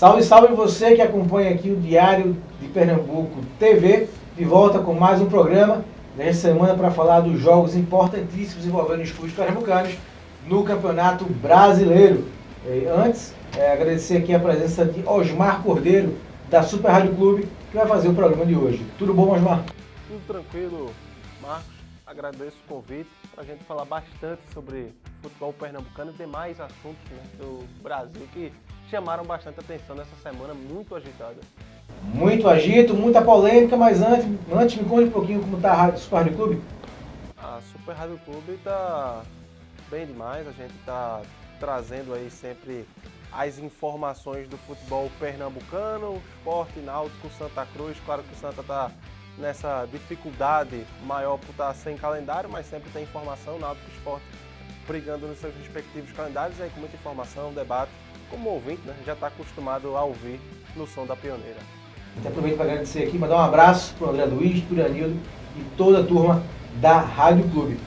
Salve, salve você que acompanha aqui o Diário de Pernambuco TV, de volta com mais um programa nesta semana para falar dos jogos importantíssimos envolvendo os clubes pernambucanos no Campeonato Brasileiro. Antes, agradecer aqui a presença de Osmar Cordeiro, da Super Rádio Clube, que vai fazer o programa de hoje. Tudo bom, Osmar? Tudo tranquilo, Marcos. Agradeço o convite para a gente falar bastante sobre futebol pernambucano e demais assuntos do Brasil que chamaram bastante atenção nessa semana muito agitada. Muito agito, muita polêmica, mas antes me conte um pouquinho como está a Super Rádio Clube. A Super Rádio Clube está bem demais, a gente está trazendo aí sempre as informações do futebol pernambucano, Sport, Náutico, Santa Cruz. Claro que o Santa está nessa dificuldade maior por estar sem calendário, mas sempre tem informação, Náutico e Sport brigando nos seus respectivos calendários, aí com muita informação, debate, como ouvinte, né? Já está acostumado a ouvir no som da pioneira. Até aproveito para agradecer aqui, mandar um abraço para o André Luiz, para o Iranildo e toda a turma da Rádio Clube.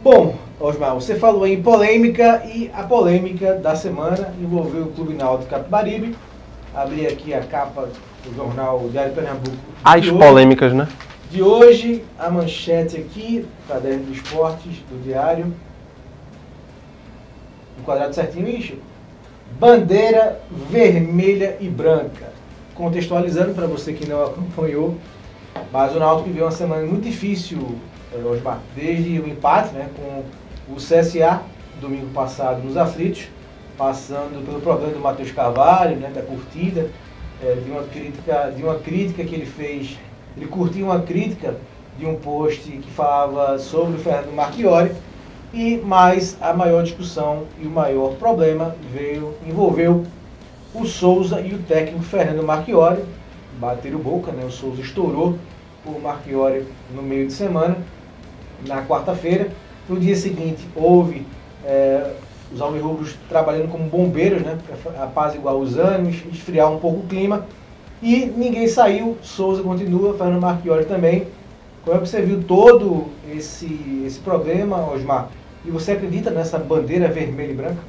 Bom, Osmar, você falou em polêmica e a polêmica da semana envolveu o Clube Náutico Capibaribe. Abri aqui a capa do jornal Diário Pernambuco. As polêmicas, né? De hoje, a manchete aqui, Caderno de Esportes, do Diário. Enquadrado certinho, Ixi. Bandeira vermelha e branca. Contextualizando para você que não acompanhou, mas o Náutico viveu uma semana muito difícil, Osmar, desde o empate, né, com o CSA, domingo passado, nos aflitos, passando pelo problema do Matheus Carvalho, né, da curtida, de uma crítica que ele fez. Ele curtiu uma crítica de um post que falava sobre o Fernando Marchiori, mas a maior discussão e o maior problema envolveu o Souza e o técnico Fernando Marchiori. Bateram boca, né? O Souza estourou o Marchiori no meio de semana, na quarta-feira. No dia seguinte, houve os alvirrubros trabalhando como bombeiros, né? Para apaziguar os ânimos, esfriar um pouco o clima. E ninguém saiu, Souza continua, Fernando Marchiori também. Como é que você viu todo esse problema, Osmar? E você acredita nessa bandeira vermelha e branca?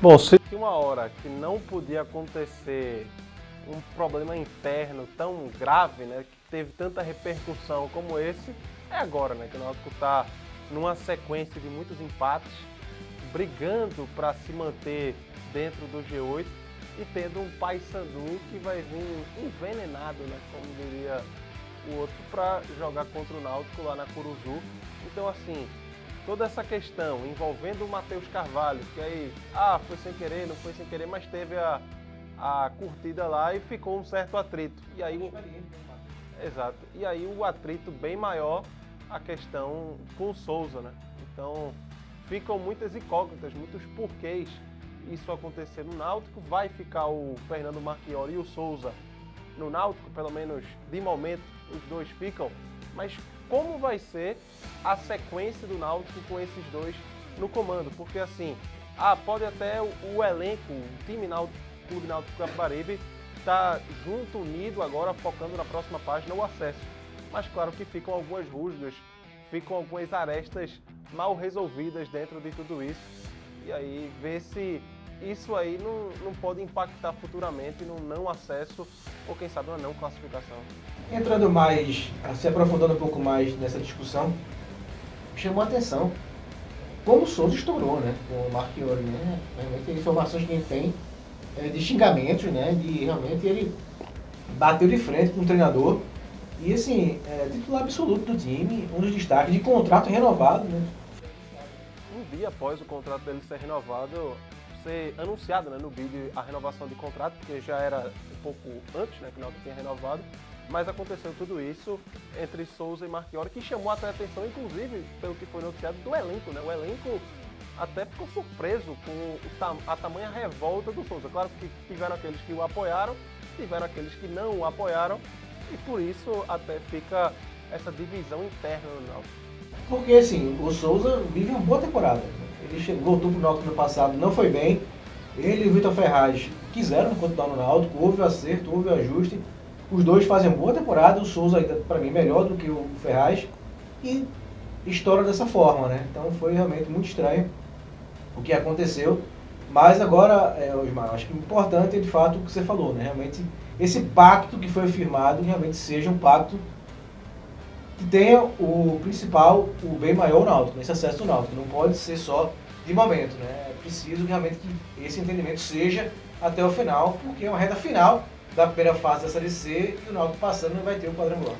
Bom, se tinha uma hora que não podia acontecer um problema interno tão grave, né, que teve tanta repercussão como esse, é agora, né, que o Náutico está numa sequência de muitos empates, brigando para se manter dentro do G8 e tendo um Paysandu que vai vir envenenado, né, como diria o outro, para jogar contra o Náutico lá na Curuzu. Então, assim, toda essa questão envolvendo o Matheus Carvalho, que aí, foi sem querer, não foi sem querer, mas teve a curtida lá e ficou um certo atrito. E aí, exato. E aí o atrito bem maior, a questão com o Souza, né? Então, ficam muitas incógnitas, muitos porquês isso acontecer no Náutico. Vai ficar o Fernando Marchiori e o Souza no Náutico, pelo menos de momento os dois ficam, mas como vai ser a sequência do Náutico com esses dois no comando? Porque assim, pode até o elenco, o time Náutico, Clube Náutico Capibaribe, tá junto, unido agora, focando na próxima página o acesso. Mas claro que ficam algumas rusgas, ficam algumas arestas mal resolvidas dentro de tudo isso. E aí ver se isso aí não pode impactar futuramente no não acesso ou quem sabe uma não classificação. Entrando mais, se aprofundando um pouco mais nessa discussão, chamou a atenção como o Souza estourou, né, com o Marchiori, né? Realmente informações que a gente tem de xingamentos, né, de realmente ele bateu de frente com o treinador e assim, titular absoluto do time, um dos destaques de contrato renovado, né? Um dia após o contrato dele ser renovado, ser anunciado, né, no vídeo a renovação de contrato, porque já era um pouco antes, né, que o Náutico tinha renovado, mas aconteceu tudo isso entre Souza e Marchiori, que chamou até a atenção, inclusive, pelo que foi noticiado, do elenco, né? O elenco até ficou surpreso com a tamanha revolta do Souza. Claro que tiveram aqueles que o apoiaram, tiveram aqueles que não o apoiaram, e por isso até fica essa divisão interna no Náutico. Porque assim, o Souza vive uma boa temporada. Ele voltou para o Náutico no passado, não foi bem. Ele e o Vitor Ferraz quiseram continuar no Náutico, houve o acerto, houve o ajuste. Os dois fazem uma boa temporada, o Souza ainda, para mim, melhor do que o Ferraz. E estoura dessa forma, né? Então foi realmente muito estranho o que aconteceu. Mas agora, Osmar, acho que o importante é de fato o que você falou, né? Realmente, esse pacto que foi firmado realmente seja um pacto que tenha o principal, o bem maior, o Náutico, esse acesso do Náutico. Não pode ser só de momento, né? É preciso realmente que esse entendimento seja até o final, porque é uma reta final da primeira fase da Série C e o Náutico passando não vai ter o quadrangular.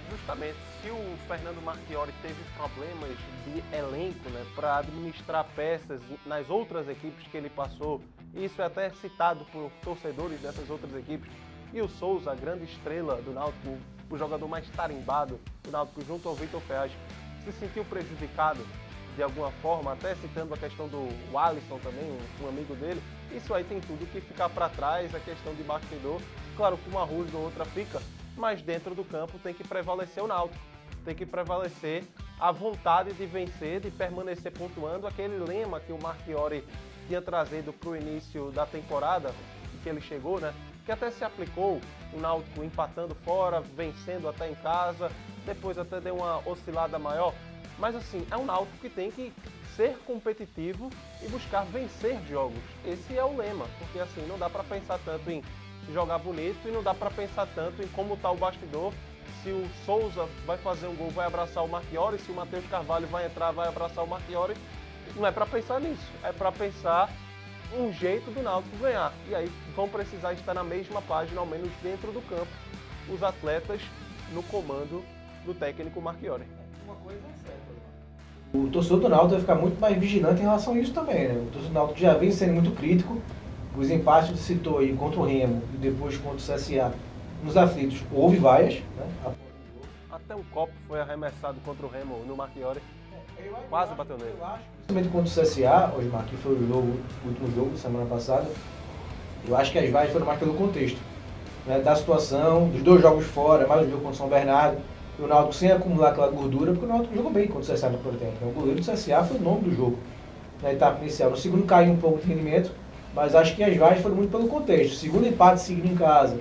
Justamente, se o Fernando Marchiori teve problemas de elenco, né, para administrar peças nas outras equipes que ele passou, isso é até citado por torcedores dessas outras equipes, e o Souza, a grande estrela do Náutico, o jogador mais tarimbado do Náutico junto ao Vitor Ferraz, se sentiu prejudicado de alguma forma, até citando a questão do Alisson também, um amigo dele. Isso aí tem tudo que ficar para trás, a questão de bastidor. Claro que uma rusga ou outra fica, mas dentro do campo tem que prevalecer o Náutico, tem que prevalecer a vontade de vencer, de permanecer pontuando, aquele lema que o Marchiori tinha trazido para o início da temporada, que ele chegou, né? Que até se aplicou, o Náutico empatando fora, vencendo até em casa, depois até deu uma oscilada maior. Mas assim, é um Náutico que tem que ser competitivo e buscar vencer jogos. Esse é o lema, porque assim, não dá para pensar tanto em jogar bonito e não dá para pensar tanto em como está o bastidor. Se o Souza vai fazer um gol, vai abraçar o Marchiori, se o Matheus Carvalho vai entrar, vai abraçar o Marchiori. Não é para pensar nisso, é para pensar um jeito do Náutico ganhar. E aí vão precisar estar na mesma página, ao menos dentro do campo, os atletas no comando do técnico Marchiori. Uma coisa é certa. O torcedor do Náutico vai ficar muito mais vigilante em relação a isso também, né? O torcedor do Náutico já vem sendo muito crítico. Os empates que você citou aí contra o Remo e depois contra o CSA nos aflitos, houve vaias, né? Até um copo foi arremessado contra o Remo no Marchiori. Quase bateu nele. Eu acho, principalmente contra o CSA, Osmar, que foi o último jogo, semana passada, eu acho que as vaias foram mais pelo contexto, né? Da situação, dos 2 jogos fora, mais o jogo contra o São Bernardo, e o Náutico sem acumular aquela gordura, porque o Náutico jogou bem contra o CSA no primeiro tempo. Né? O goleiro do CSA foi o nome do jogo na etapa inicial. No segundo caiu um pouco de rendimento, mas acho que as vaias foram muito pelo contexto. Segundo empate seguido em casa,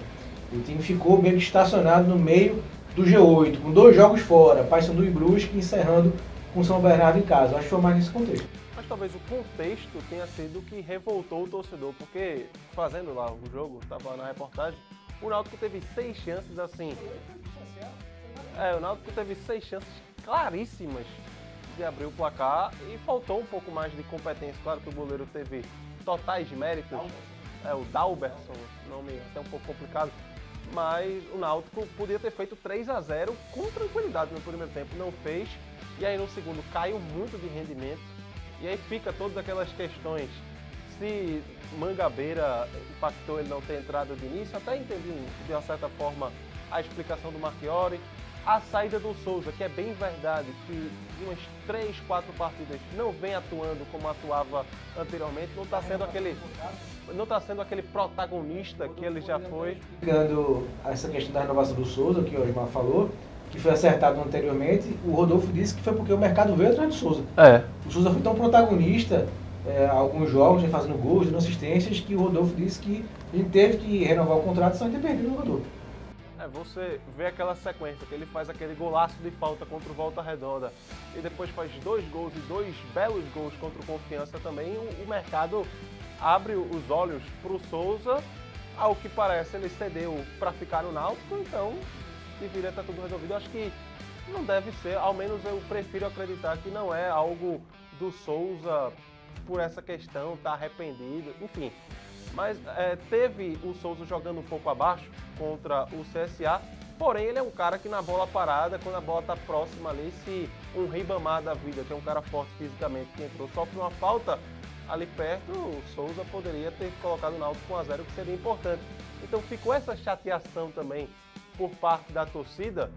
o time ficou meio que estacionado no meio do G8, com 2 jogos fora, Paysandu e Brusque, encerrando com São Bernardo em casa. Acho que foi mais nesse contexto. Mas talvez o contexto tenha sido o que revoltou o torcedor, porque fazendo lá o jogo, estava na reportagem, o Náutico teve 6 chances assim. O Náutico teve 6 chances claríssimas de abrir o placar e faltou um pouco mais de competência. Claro que o goleiro teve totais méritos. O Dalberson, nome até um pouco complicado. Mas o Náutico podia ter feito 3-0 com tranquilidade no primeiro tempo, não fez. E aí no segundo caiu muito de rendimento. E aí fica todas aquelas questões. Se Mangabeira impactou ele não ter entrado de início, até entendi de uma certa forma a explicação do Marchiori. A saída do Souza, que é bem verdade, que de umas 3, 4 partidas não vem atuando como atuava anteriormente, não está sendo aquele protagonista que ele já foi. Ligando essa questão da renovação do Souza, que o Osmar falou, que foi acertado anteriormente, o Rodolfo disse que foi porque o mercado veio atrás do Souza. O Souza foi tão protagonista alguns jogos, fazendo gols, dando assistências, que o Rodolfo disse que ele teve que renovar o contrato sem ter perdido o jogador. Você vê aquela sequência, que ele faz aquele golaço de falta contra o Volta Redonda e depois faz 2 gols e 2 belos gols contra o Confiança também, o mercado abre os olhos para o Souza. Ao que parece, ele cedeu para ficar no Náutico, então deveria estar tudo resolvido. Eu acho que não deve ser, ao menos eu prefiro acreditar que não é algo do Souza por essa questão, tá arrependido, enfim. Mas teve o Souza jogando um pouco abaixo contra o CSA, porém ele é um cara que na bola parada, quando a bola está próxima ali, se um Ribamar da vida, que é um cara forte fisicamente, que entrou, sofre uma falta ali perto, o Souza poderia ter colocado o Náutico com 1-0, que seria importante. Então ficou essa chateação também por parte da torcida,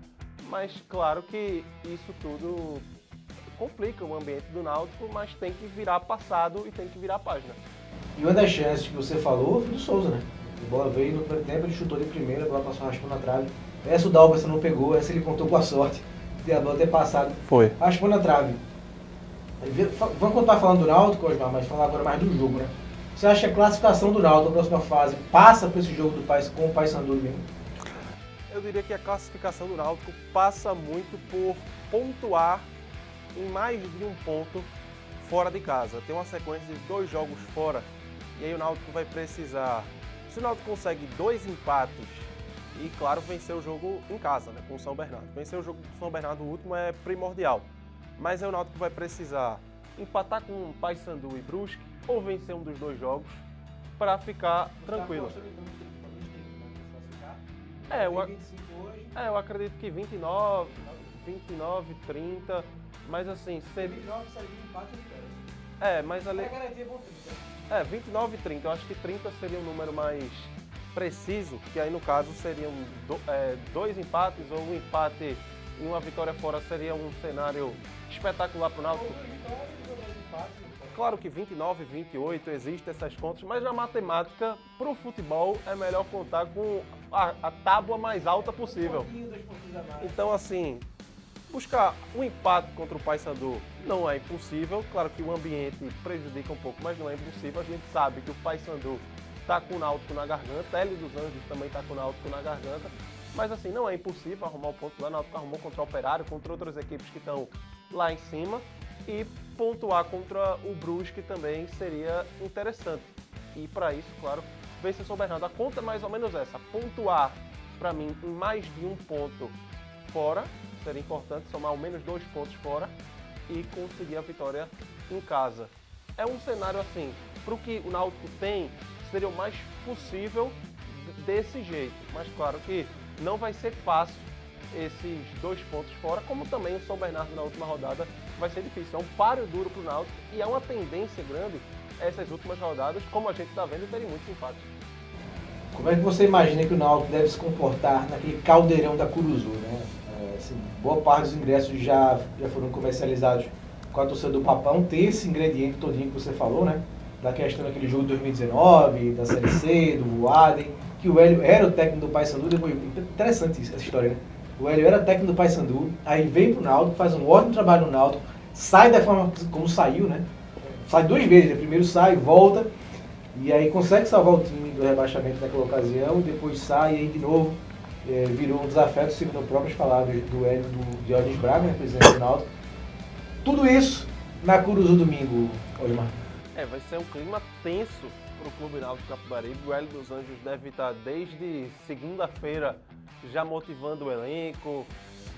mas claro que isso tudo complica o ambiente do Náutico, mas tem que virar passado e tem que virar página. E uma das chances que você falou foi do Souza, né? A bola veio no primeiro tempo, ele chutou de primeira, a bola passou raspando na trave. Essa o Dalberson não pegou, essa ele contou com a sorte de a bola ter passado. Foi. Raspou na trave. Vamos continuar falando do Náutico, Osmar, mas falar agora mais do jogo, né? Você acha que a classificação do Náutico na próxima fase passa por esse jogo com o Paysandu mesmo? Eu diria que a classificação do Náutico passa muito por pontuar em mais de um ponto fora de casa. Tem uma sequência de 2 jogos fora E aí o Náutico vai precisar, se o Náutico consegue 2 empates e, claro, vencer o jogo em casa, né, com o São Bernardo. Vencer o jogo com o São Bernardo, o último, é primordial. Mas aí o Náutico vai precisar empatar com o Paysandu e Brusque ou vencer um dos 2 jogos para ficar tranquilo. Eu acredito que 29, 30, mas assim... 29 seria um empate e vitória. Mas ali... É garantia bom 30. 29 e 30. Eu acho que 30 seria um número mais preciso, que aí no caso seriam 2 empates ou um empate e uma vitória fora seria um cenário espetacular para o Náutico. Claro que 29, 28, existem essas contas, mas na matemática, para o futebol, é melhor contar com a tábua mais alta possível. Então, assim, buscar um empate contra o Paysandu não é impossível. Claro que o ambiente prejudica um pouco, mas não é impossível. A gente sabe que o Paysandu está com o Náutico na garganta, Hélio dos Anjos também está com o Náutico na garganta. Mas, assim, não é impossível arrumar o ponto lá. O Náutico arrumou contra o Operário, contra outras equipes que estão lá em cima. E pontuar contra o Brusque também seria interessante. E para isso, claro, vencer o São Bernardo. A conta é mais ou menos essa. Pontuar, para mim, em mais de um ponto fora, seria importante, somar ao menos 2 pontos fora e conseguir a vitória em casa. É um cenário assim, para o que o Náutico tem, seria o mais possível desse jeito. Mas claro que não vai ser fácil esses 2 pontos fora, como também o São Bernardo na última rodada vai ser difícil. É um páreo duro para o Náutico e é uma tendência grande essas últimas rodadas, como a gente está vendo, terem muitos empates. Como é que você imagina que o Náutico deve se comportar naquele caldeirão da Curuzu, né? Assim, boa parte dos ingressos já foram comercializados com a torcida do Papão. Tem esse ingrediente todinho que você falou, né? Da questão daquele jogo de 2019, da Série C, do Voaden, que o Hélio era o técnico do Paysandu. Depois, interessante essa história, né? O Hélio era técnico do Paysandu, aí vem pro Náutico, faz um ótimo trabalho no Náutico, sai da forma como saiu, né? Sai 2 vezes, né? Primeiro sai, volta, e aí consegue salvar o time do rebaixamento naquela ocasião, e depois sai, e aí de novo virou um desafeto, segundo próprias palavras do Hélio, do Diógenes Braga, né, presidente do Náutico. Tudo isso na Curuzu domingo, Osmar. Vai ser um clima tenso para o Clube Náutico Capibaribe. O Hélio dos Anjos deve estar desde segunda-feira já motivando o elenco.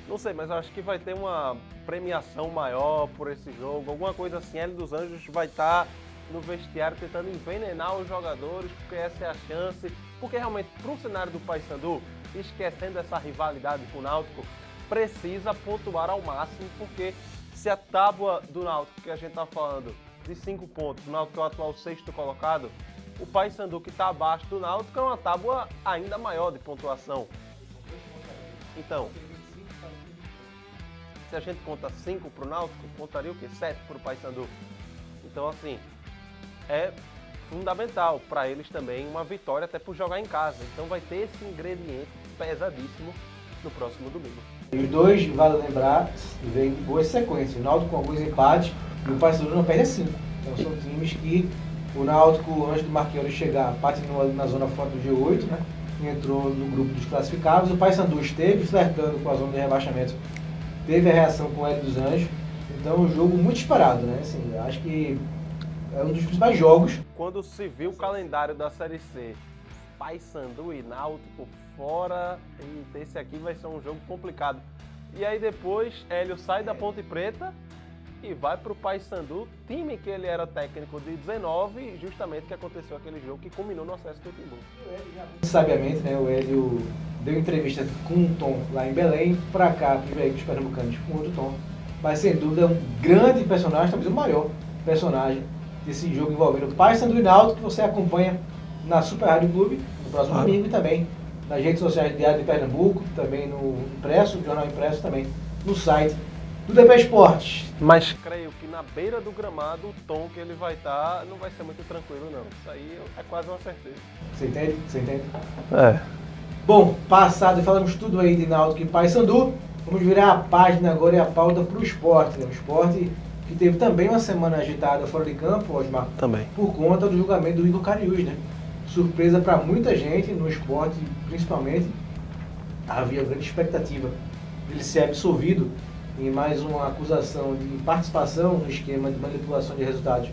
Não sei, mas eu acho que vai ter uma premiação maior por esse jogo, alguma coisa assim. Hélio dos Anjos vai estar no vestiário tentando envenenar os jogadores, porque essa é a chance. Porque realmente, para o cenário do Paysandu, esquecendo essa rivalidade com o Náutico, precisa pontuar ao máximo, porque se a tábua do Náutico, que a gente está falando, de 5 pontos, o Náutico é o atual 6º colocado, o Paysandu, que está abaixo do Náutico, é uma tábua ainda maior de pontuação. Então, se a gente conta 5 para o Náutico, contaria o quê? 7 para o Paysandu. Então, assim, é fundamental para eles também uma vitória, até por jogar em casa. Então vai ter esse ingrediente pesadíssimo no próximo domingo. E os dois, vale lembrar, vem em boas sequências. O Náutico com alguns empates e o Paysandu não perde 5. Então são times que o Náutico, antes do Marquinhos chegar, patinou ali na zona fora do G8, né? Entrou no grupo dos classificados. O Paysandu esteve flertando com a zona de rebaixamento, teve a reação com o Hélio dos Anjos. Então é um jogo muito disparado, né? Assim, acho que é um dos principais jogos. Quando se viu o calendário da Série C, Paysandu e Náutico fora, e esse aqui vai ser um jogo complicado. E aí depois Hélio sai da Ponte Preta e vai para o Paysandu, time que ele era técnico de 19, justamente que aconteceu aquele jogo que culminou no acesso do Timbu. Sabiamente, né, o Hélio deu entrevista com um tom lá em Belém, para cá, para os veículos pernambucanos, com outro tom. Mas sem dúvida é um grande personagem, talvez o maior personagem desse jogo envolvendo o Paysandu e Náutico, que você acompanha na Super Rádio Clube, no próximo domingo, e também nas redes sociais do Diário de Pernambuco, também no impresso, jornal impresso, também no site do DP Esportes. Mas creio que na beira do gramado, o tom que ele vai estar não vai ser muito tranquilo, não. Isso aí é quase uma certeza. Você entende? Você entende? É. Bom, passado, falamos tudo aí de Náutico e Paysandu, vamos virar a página agora e a pauta para o esporte, né? O esporte que teve também uma semana agitada fora de campo, Osmar, também, por conta do julgamento do Igor Cariús, né? Surpresa para muita gente no esporte, principalmente. Havia grande expectativa dele ser absolvido em mais uma acusação de participação no esquema de manipulação de resultados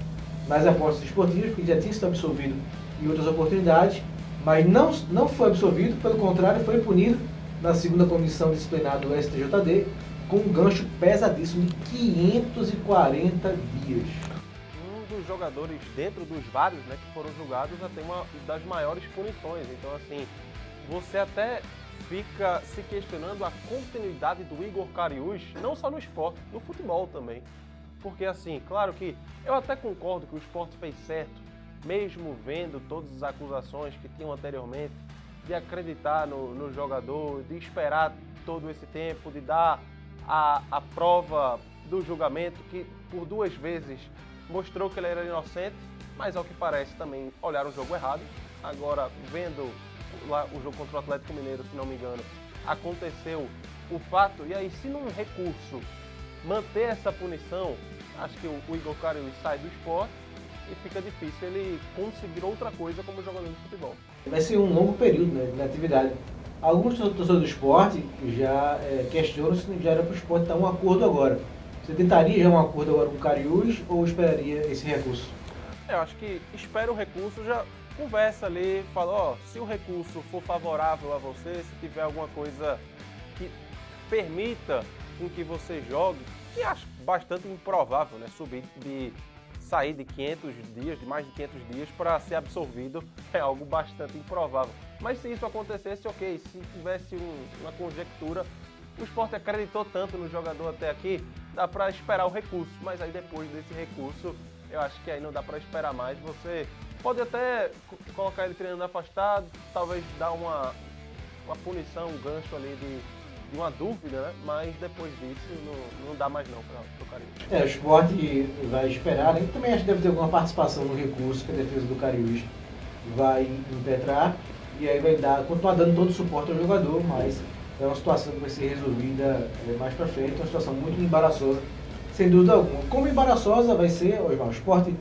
nas apostas esportivas, porque já tinha sido absolvido em outras oportunidades, mas não foi absolvido, pelo contrário, foi punido na segunda comissão disciplinar do STJD com um gancho pesadíssimo de 540 dias. Um dos jogadores, dentro dos vários, né, que foram julgados, já tem uma das maiores punições. Então, assim, você até fica se questionando a continuidade do Igor Cariús, não só no esporte, no futebol também. Porque, assim, claro que eu até concordo que o esporte fez certo, mesmo vendo todas as acusações que tinham anteriormente, de acreditar no jogador, de esperar todo esse tempo, de dar a prova do julgamento, que por 2 vezes mostrou que ele era inocente, mas ao que parece também olharam o jogo errado. Agora, vendo lá o jogo contra o Atlético Mineiro, se não me engano, aconteceu o fato, e aí se num recurso manter essa punição, acho que o Igor Cariús sai do esporte e fica difícil ele conseguir outra coisa como jogador de futebol. Vai ser um longo período, né, de atividade. Alguns torcedores do esporte já questionam se já era para o esporte dar um acordo agora. Você tentaria já um acordo agora com o Cariús ou esperaria esse recurso? Eu acho que espera o recurso, já conversa ali, fala, ó, se o recurso for favorável a você, se tiver alguma coisa que permita com que você jogue, que acho bastante improvável, né, sair de 500 dias, de mais de 500 dias para ser absorvido, é algo bastante improvável. Mas se isso acontecesse, ok, se tivesse uma conjectura, o esporte acreditou tanto no jogador até aqui, dá para esperar o recurso, mas aí depois desse recurso, eu acho que aí não dá para esperar mais. Você pode até colocar ele treinando afastado, talvez dar uma punição, um gancho ali de uma dúvida, né? Mas depois disso não dá mais não para o Cariús. O esporte vai esperar, né? Também acho que deve ter alguma participação no recurso que a defesa do Cariús vai impetrar, e aí vai continuar dando todo o suporte ao jogador, mas é uma situação que vai ser resolvida mais para frente, uma situação muito embaraçosa, sem dúvida alguma. Como embaraçosa vai ser, o esporte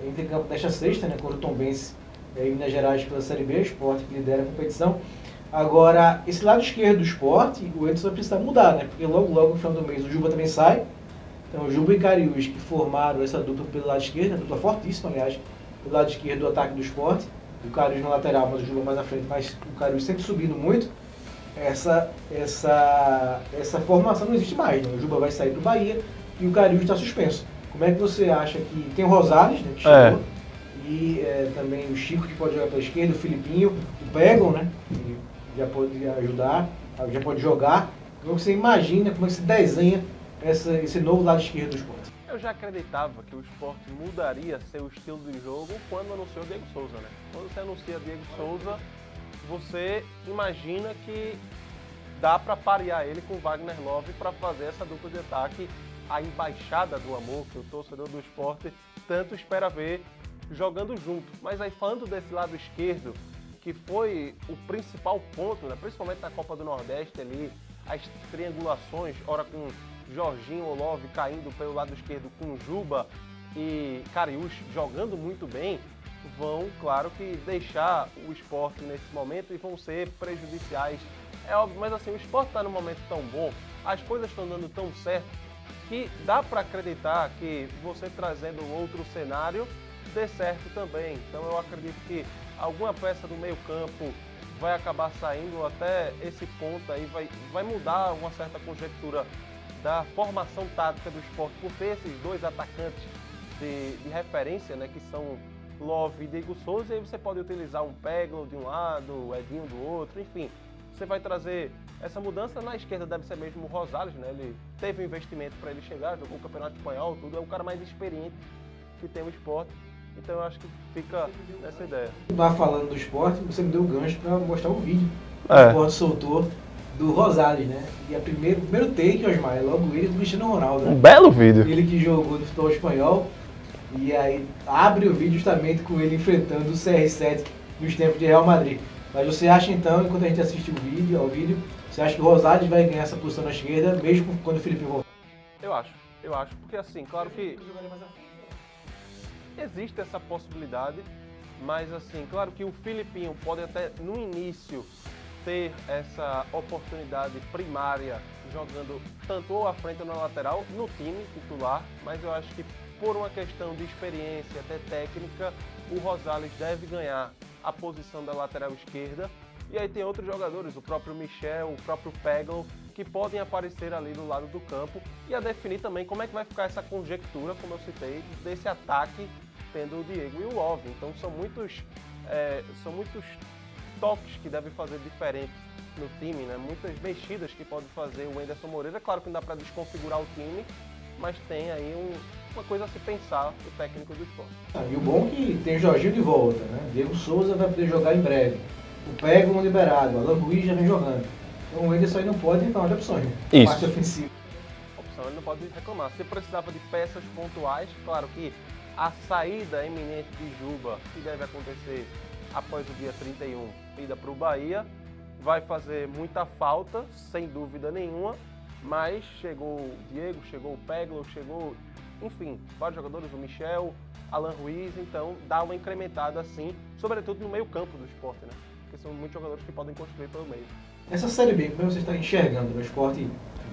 entra em campo desta sexta, né, contra o Tombense em Minas Gerais pela Série B, o esporte que lidera a competição. Agora, esse lado esquerdo do esporte, o Edson vai precisar mudar, né, porque logo no final do mês o Juba também sai. Então, o Juba e Cariús, que formaram essa dupla pelo lado esquerdo, uma dupla fortíssima, aliás, pelo lado esquerdo do ataque do esporte, o Cariús na lateral, mas o Juba mais à frente, mas o Cariús sempre subindo muito. Essa formação não existe mais, né? O Juba vai sair para o Bahia e o Cariús está suspenso. Como é que você acha que tem o Rosales, né, que chegou, e também o Chico, que pode jogar pela esquerda, o Filipinho, o Pegon, né, que já pode ajudar, já pode jogar. Como você imagina, como é que se desenha esse novo lado esquerdo do esporte? Eu já acreditava que o esporte mudaria seu estilo de jogo quando anunciou o Diego Souza, né? Quando você anuncia Diego Souza, você imagina que dá para parear ele com Wagner Love para fazer essa dupla de ataque, a embaixada do amor que o torcedor do esporte tanto espera ver jogando junto. Mas aí falando desse lado esquerdo, que foi o principal ponto, né, principalmente na Copa do Nordeste ali, as triangulações, ora com Jorginho ou Love caindo pelo lado esquerdo com Juba e Cariús jogando muito bem, vão, claro que deixar o esporte nesse momento e vão ser prejudiciais. É óbvio, mas assim, o esporte está num momento tão bom, as coisas estão dando tão certo, que dá para acreditar que você trazendo outro cenário dê certo também. Então eu acredito que alguma peça do meio campo vai acabar saindo, até esse ponto aí vai mudar uma certa conjectura da formação tática do esporte, por ter esses dois atacantes de referência, né, que são Love e Diego Souza, e aí você pode utilizar um Peglo de um lado, o Edinho do outro, enfim. Você vai trazer essa mudança. Na esquerda deve ser mesmo o Rosales, né? Ele teve um investimento para ele chegar, jogou o Campeonato Espanhol, tudo, é o cara mais experiente que tem o esporte. Então eu acho que fica nessa ideia. Lá falando do esporte, você me deu o gancho para mostrar o vídeo que o esporte soltou do Rosales, né? E o primeiro take, Osmar, é logo ele do Cristiano Ronaldo. Né? Um belo vídeo. Ele que jogou no futebol espanhol, e aí abre o vídeo justamente com ele enfrentando o CR7 nos tempos de Real Madrid. Mas você acha então, enquanto a gente assiste ao vídeo, você acha que o Rosales vai ganhar essa posição na esquerda, mesmo quando o Felipe voltar? Eu acho, porque assim, claro que existe essa possibilidade, mas assim, claro que o Filipinho pode até no início ter essa oportunidade primária jogando tanto ou à frente ou na lateral no time titular, mas eu acho que por uma questão de experiência, até técnica, o Rosales deve ganhar a posição da lateral esquerda. E aí tem outros jogadores, o próprio Michel, o próprio Peglo, que podem aparecer ali do lado do campo e a definir também como é que vai ficar essa conjectura, como eu citei, desse ataque tendo o Diego e o Love. Então são muitos toques que devem fazer diferente no time, né? Muitas mexidas que pode fazer o Wenderson Moreira. Claro que não dá para desconfigurar o time, mas tem aí uma coisa a se pensar do técnico do Sport. E o bom é que tem o Jorginho de volta, né? Diego Souza vai poder jogar em breve. O Peglo liberado, o Alan Ruiz já vem jogando. Então o Wenderson aí não pode reclamar de opções, né? Isso. Parte ofensiva. Opção ele não pode reclamar. Se precisava de peças pontuais, claro que a saída iminente de Juba, que deve acontecer após o dia 31, ida para o Bahia, vai fazer muita falta, sem dúvida nenhuma, mas chegou o Diego, chegou o Peglo, enfim, vários jogadores, o Michel, Alan Ruiz, então dá uma incrementada assim, sobretudo no meio campo do Sport, né? Porque são muitos jogadores que podem construir pelo meio. Essa Série B, como você está enxergando no Sport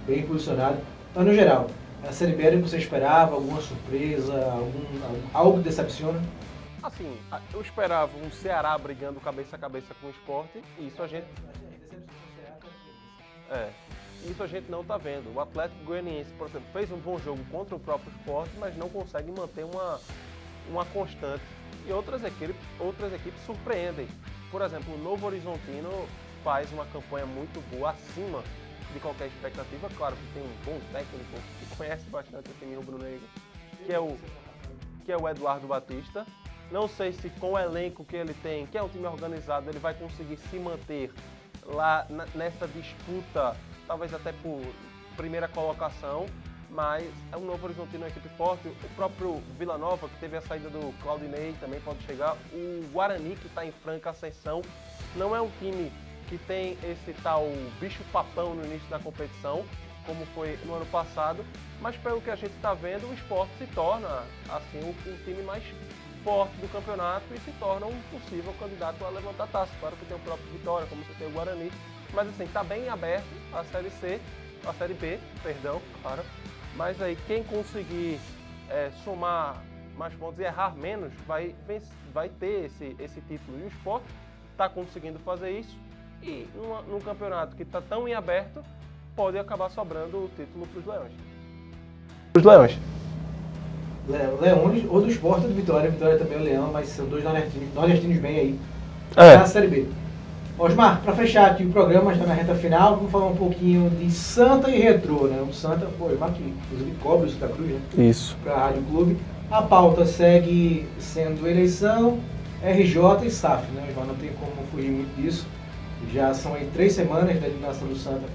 bem posicionado, mas no geral, a Série B era o que você esperava, alguma surpresa, algo que decepciona? Assim, eu esperava um Ceará brigando cabeça a cabeça com o Sport, e isso a gente... Isso a gente não está vendo. O Atlético Goianiense, por exemplo, fez um bom jogo contra o próprio Sport, mas não consegue manter uma constante. E outras equipes surpreendem. Por exemplo, o Novo Horizontino faz uma campanha muito boa, acima de qualquer expectativa. Claro que tem um bom técnico que conhece bastante o time rubro-negro, que é o Eduardo Batista. Não sei se com o elenco que ele tem, que é um time organizado, ele vai conseguir se manter lá nessa disputa, talvez até por primeira colocação, mas é um Novo Horizontino, uma equipe forte. O próprio Vila Nova, que teve a saída do Claudinei, também pode chegar. O Guarani, que está em franca ascensão, não é um time que tem esse tal bicho-papão no início da competição, como foi no ano passado, mas pelo que a gente está vendo, o Sport se torna assim o time mais forte do campeonato e se torna um possível candidato a levantar a taça. Claro que tem o próprio Vitória, como você tem o Guarani, mas assim, está bem aberto a Série B, claro. Mas aí quem conseguir somar mais pontos e errar menos vai ter esse título. E o Sport está conseguindo fazer isso e num campeonato que está tão em aberto, pode acabar sobrando o título para os Leões. Leões, ou do Sport ou do Vitória. Vitória também é o Leão, mas são dois nordestinos bem aí na Série B. Osmar, para fechar aqui o programa, já na reta final, vamos falar um pouquinho de Santa e Retrô, né? O Santa, Osmar que inclusive cobre o Santa Cruz, né? Isso. Para a Rádio Clube. A pauta segue sendo eleição, RJ e SAF, né? Osmar, não tem como fugir muito disso. Já são aí 3 semanas da eliminação do Santa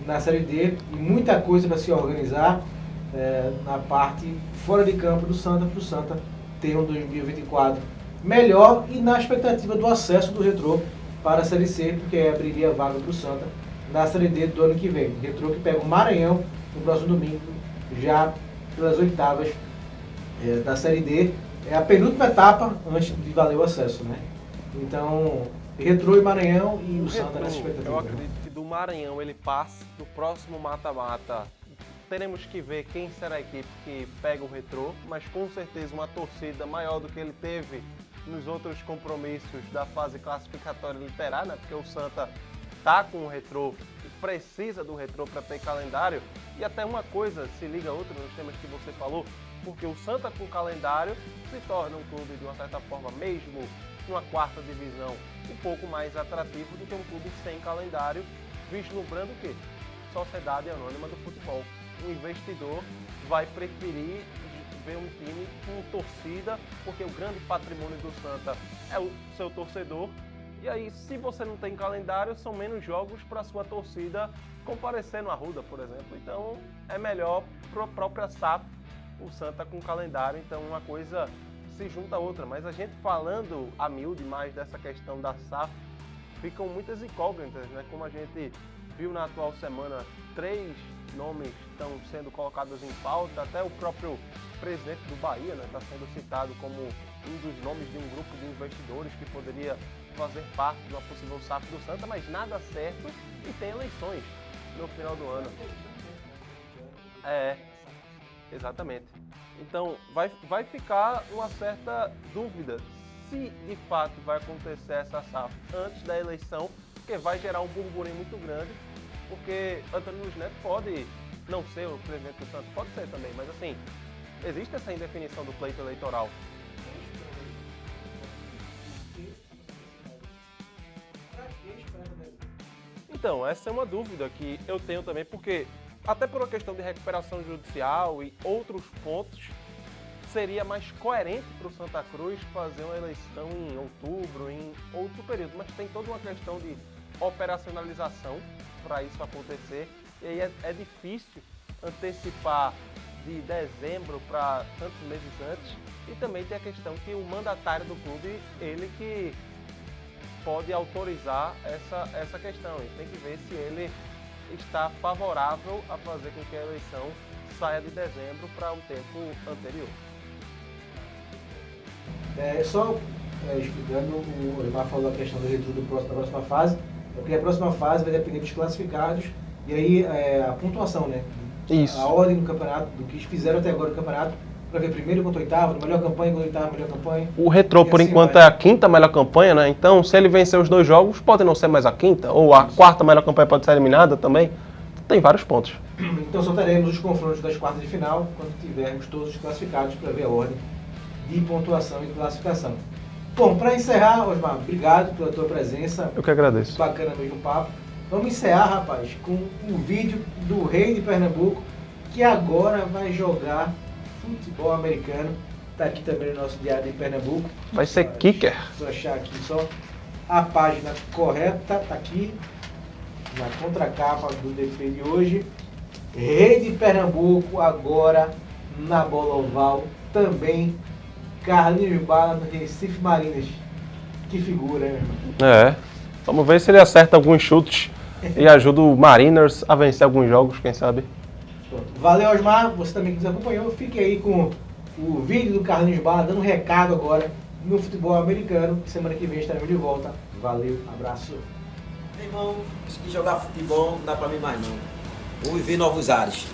na Série D e muita coisa para se organizar na parte fora de campo do Santa, para o Santa ter um 2024 melhor e na expectativa do acesso do Retrô para a Série C, porque abriria vaga para o Santa na Série D do ano que vem. O Retrô que pega o Maranhão no próximo domingo, já pelas oitavas da Série D. É a penúltima etapa antes de valer o acesso, né? Então, Retrô e Maranhão e o Santa nessa expectativa. Eu acredito que do Maranhão ele passe, do próximo mata-mata teremos que ver quem será a equipe que pega o Retrô, mas com certeza uma torcida maior do que ele teve nos outros compromissos da fase classificatória literária, né? Porque o Santa tá com o Retrô e precisa do Retrô para ter calendário. E até uma coisa se liga a outra nos temas que você falou, porque o Santa com calendário se torna um clube de uma certa forma, mesmo numa 4ª divisão, um pouco mais atrativo do que um clube sem calendário, vislumbrando o quê? Sociedade Anônima do Futebol. O investidor vai preferir ver um time com torcida, porque o grande patrimônio do Santa é o seu torcedor. E aí, se você não tem calendário, são menos jogos para sua torcida comparecer no Arruda, por exemplo. Então, é melhor para a própria SAF, o Santa com calendário. Então, uma coisa se junta a outra. Mas a gente falando a miúde mais dessa questão da SAF, ficam muitas incógnitas, né? Como a gente viu na atual semana, 3 nomes estão sendo colocados em pauta, até o próprio presidente do Bahia está sendo citado como um dos nomes de um grupo de investidores que poderia fazer parte de uma possível SAF do Santa, mas nada certo e tem eleições no final do ano. Exatamente. Então vai ficar uma certa dúvida se de fato vai acontecer essa SAF antes da eleição, porque vai gerar um burburinho muito grande, porque Antônio Luiz Neto pode não ser o presidente do Santos, pode ser também, mas assim, existe essa indefinição do pleito eleitoral. Então, essa é uma dúvida que eu tenho também, porque até por uma questão de recuperação judicial e outros pontos, seria mais coerente para o Santa Cruz fazer uma eleição em outubro, em outro período, mas tem toda uma questão de operacionalização para isso acontecer, e aí é difícil antecipar de dezembro para tantos meses antes, e também tem a questão que o mandatário do clube, ele que pode autorizar essa questão, e tem que ver se ele está favorável a fazer com que a eleição saia de dezembro para um tempo anterior. Só explicando, o Osmar falou da questão do retorno da próxima fase, porque a próxima fase vai depender dos classificados, e aí a pontuação, né? Isso. A ordem do campeonato, do que fizeram até agora no campeonato, para ver primeiro contra o oitavo, melhor campanha contra o oitavo, melhor campanha. O Retrô, por assim enquanto, vai. é a quinta melhor campanha, né? Então, se ele vencer os 2 jogos, pode não ser mais a quinta, ou a quarta melhor campanha pode ser eliminada também. Tem vários pontos. Então soltaremos os confrontos das quartas de final quando tivermos todos os classificados para ver a ordem de pontuação e classificação. Bom, para encerrar, Osmar, obrigado pela tua presença. Eu que agradeço. Bacana mesmo o papo. Vamos encerrar, rapaz, com um vídeo do Rei de Pernambuco, que agora vai jogar futebol americano. Está aqui também no nosso diário de Pernambuco. Vai ser kicker. Vou achar aqui só a página correta, tá aqui na contracapa do DP de hoje. Rei de Pernambuco agora na bola oval, também Carlinhos Bala no Recife Mariners. Que figura, hein, meu irmão? Vamos ver se ele acerta alguns chutes e ajuda o Mariners a vencer alguns jogos, quem sabe. Pronto. Valeu, Osmar. Você também que nos acompanhou. Fique aí com o vídeo do Carlinhos Bala dando um recado agora no futebol americano. Semana que vem estaremos de volta. Valeu, abraço. Meu irmão, isso de jogar futebol não dá pra mim mais não. Vou viver novos ares.